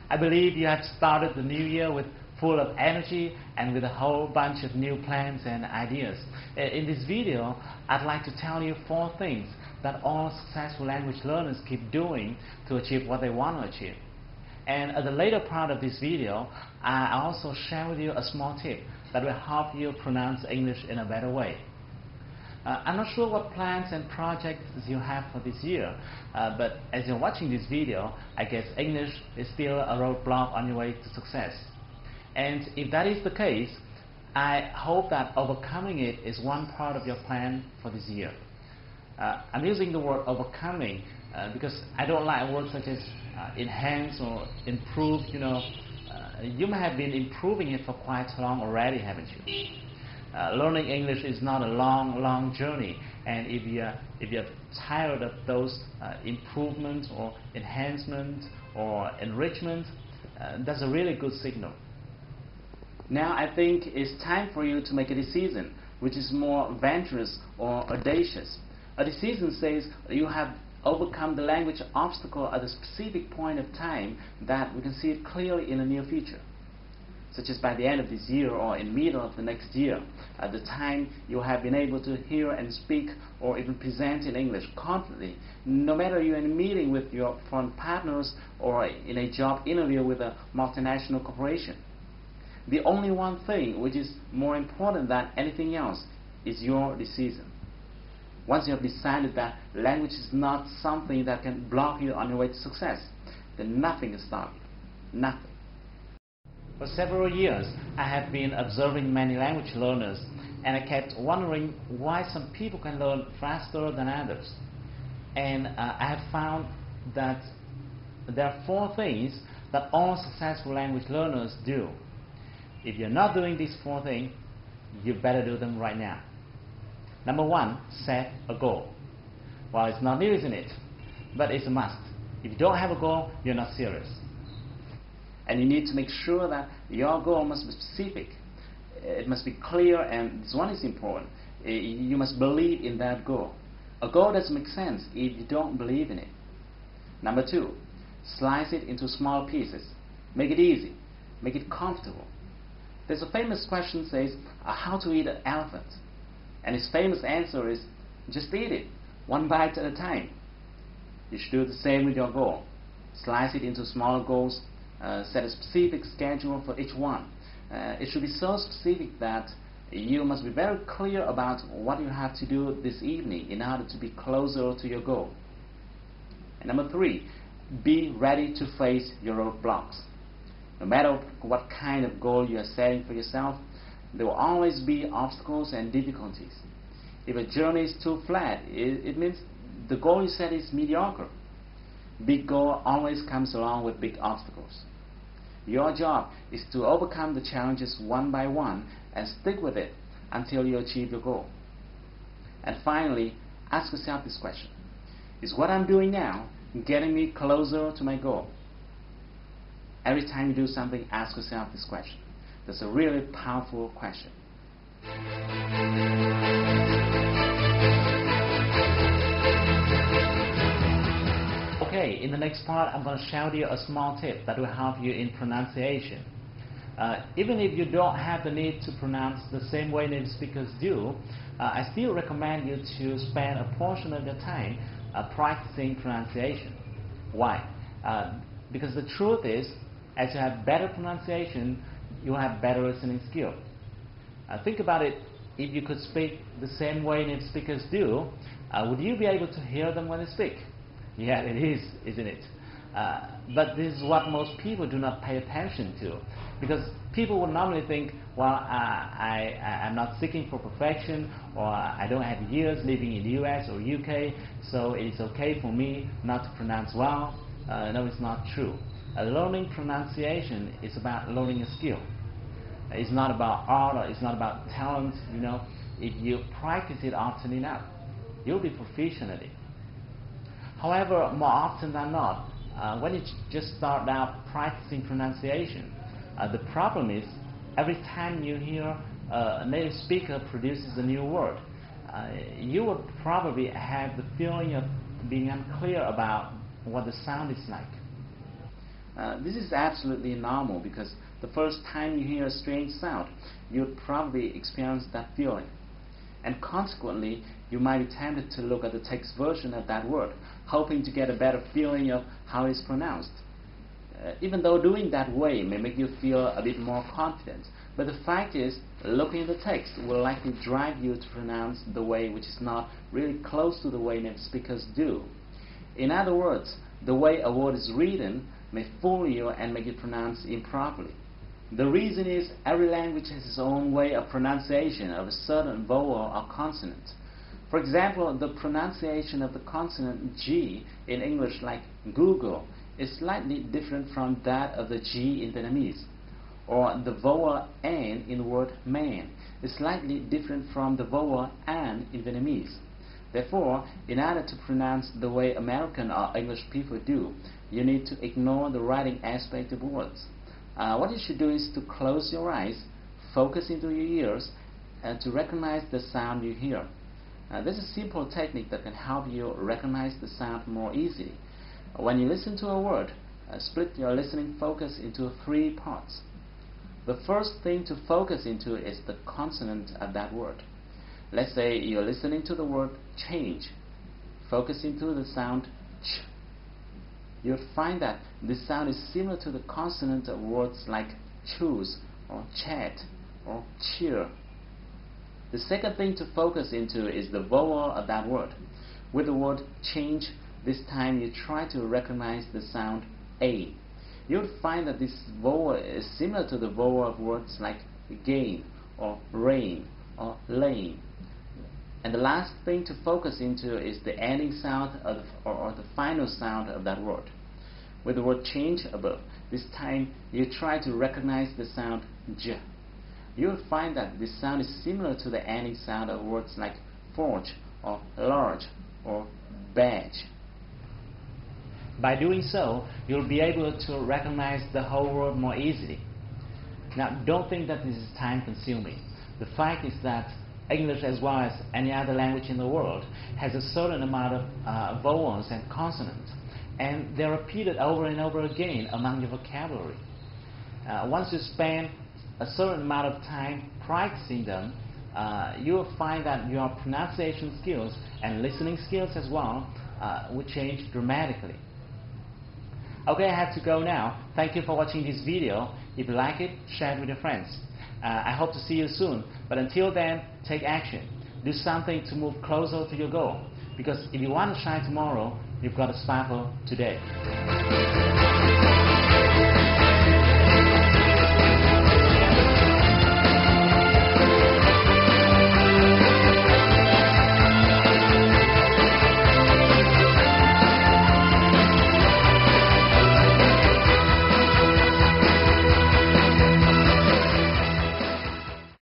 I believe you have started the new year with full of energy and with a whole bunch of new plans and ideas. In this video, I'd like to tell you 4 things that all successful language learners keep doing to achieve what they want to achieve. And at the later part of this video, I also share with you a small tip that will help you pronounce English in a better way. I'm not sure what plans and projects you have for this year, but as you're watching this video, I guess English is still a roadblock on your way to success. And if that is the case, I hope that overcoming it is one part of your plan for this year. I'm using the word overcoming because I don't like words such as enhance or improve. You may have been improving it for quite long already, haven't you? Learning English is not a long journey, and if you're tired of those improvements or enhancements or enrichment, that's a really good signal. Now I think it's time for you to make a decision which is more venturous or audacious. A decision says you have overcome the language obstacle at a specific point of time that we can see it clearly in the near future, such as by the end of this year or in the middle of the next year, at the time you have been able to hear and speak or even present in English confidently, no matter you're in a meeting with your foreign partners or in a job interview with a multinational corporation. The only one thing which is more important than anything else is your decision. Once you have decided that language is not something that can block you on your way to success, then nothing can stop you. Nothing. For several years, I have been observing many language learners, and I kept wondering why some people can learn faster than others. And I have found that there are 4 things that all successful language learners do. If you're not doing these 4 things, you better do them right now. Number 1, set a goal. Well, it's not new, isn't it? But it's a must. If you don't have a goal, you're not serious. And you need to make sure that your goal must be specific. It must be clear, and this one is important. You must believe in that goal. A goal doesn't make sense if you don't believe in it. Number 2, slice it into small pieces. Make it easy. Make it comfortable. There's a famous question that says, how to eat an elephant? And his famous answer is, just eat it, one bite at a time. You should do the same with your goal. Slice it into smaller goals. Set a specific schedule for each one. It should be so specific that you must be very clear about what you have to do this evening in order to be closer to your goal. And number 3, be ready to face your roadblocks. No matter what kind of goal you are setting for yourself, there will always be obstacles and difficulties. If a journey is too flat, it means the goal you set is mediocre. Big goal always comes along with big obstacles. Your job is to overcome the challenges one by one and stick with it until you achieve your goal. And finally, ask yourself this question: is what I'm doing now getting me closer to my goal? Every time you do something, ask yourself this question. That's a really powerful question. Okay, in the next part, I'm going to share with you a small tip that will help you in pronunciation. Even if you don't have the need to pronounce the same way native speakers do, I still recommend you to spend a portion of your time practicing pronunciation. Why? Because the truth is, as you have better pronunciation, you have better listening skill. Think about it. If you could speak the same way native speakers do, would you be able to hear them when they speak? Yeah, it is, isn't it? But this is what most people do not pay attention to, because people would normally think, well, I'm not seeking for perfection, or I don't have years living in the US or UK, so it's okay for me not to pronounce well. No, it's not true. Learning pronunciation is about learning a skill. It's not about art, or it's not about talent. If you practice it often enough, you'll be proficient at it. However, more often than not, when you just start out practicing pronunciation, the problem is every time you hear a native speaker produces a new word, you would probably have the feeling of being unclear about what the sound is like. This is absolutely normal because the first time you hear a strange sound, you'd probably experience that feeling. And consequently, you might be tempted to look at the text version of that word, hoping to get a better feeling of how it's pronounced. Even though doing that way may make you feel a bit more confident, but the fact is, looking at the text will likely drive you to pronounce the way which is not really close to the way native speakers do. In other words, the way a word is written may fool you and make it pronounced improperly. The reason is every language has its own way of pronunciation of a certain vowel or consonant. For example, the pronunciation of the consonant G in English, like Google, is slightly different from that of the G in Vietnamese. Or the vowel N in the word man is slightly different from the vowel An in Vietnamese. Therefore, in order to pronounce the way American or English people do, you need to ignore the writing aspect of words. What you should do is to close your eyes, focus into your ears, and to recognize the sound you hear. This is a simple technique that can help you recognize the sound more easily. When you listen to a word, split your listening focus into 3 parts. The first thing to focus into is the consonant of that word. Let's say you're listening to the word change. Focus into the sound ch. You'll find that this sound is similar to the consonant of words like choose or chat or cheer. The second thing to focus into is the vowel of that word. With the word change, this time you try to recognize the sound A. You'll find that this vowel is similar to the vowel of words like gain or rain or lane. And the last thing to focus into is the ending sound of or the final sound of that word. With the word change above, this time you try to recognize the sound J. You'll find that this sound is similar to the ending sound of words like forge or large or badge. By doing so, you'll be able to recognize the whole word more easily. Now, don't think that this is time-consuming. The fact is that English, as well as any other language in the world, has a certain amount of vowels and consonants, and they're repeated over and over again among your vocabulary. Once you spend a certain amount of time practicing them, you will find that your pronunciation skills and listening skills as well will change dramatically. Okay, I have to go now. Thank you for watching this video. If you like it, share it with your friends. I hope to see you soon, but until then, take action. Do something to move closer to your goal, because if you want to shine tomorrow, you've got to sparkle today.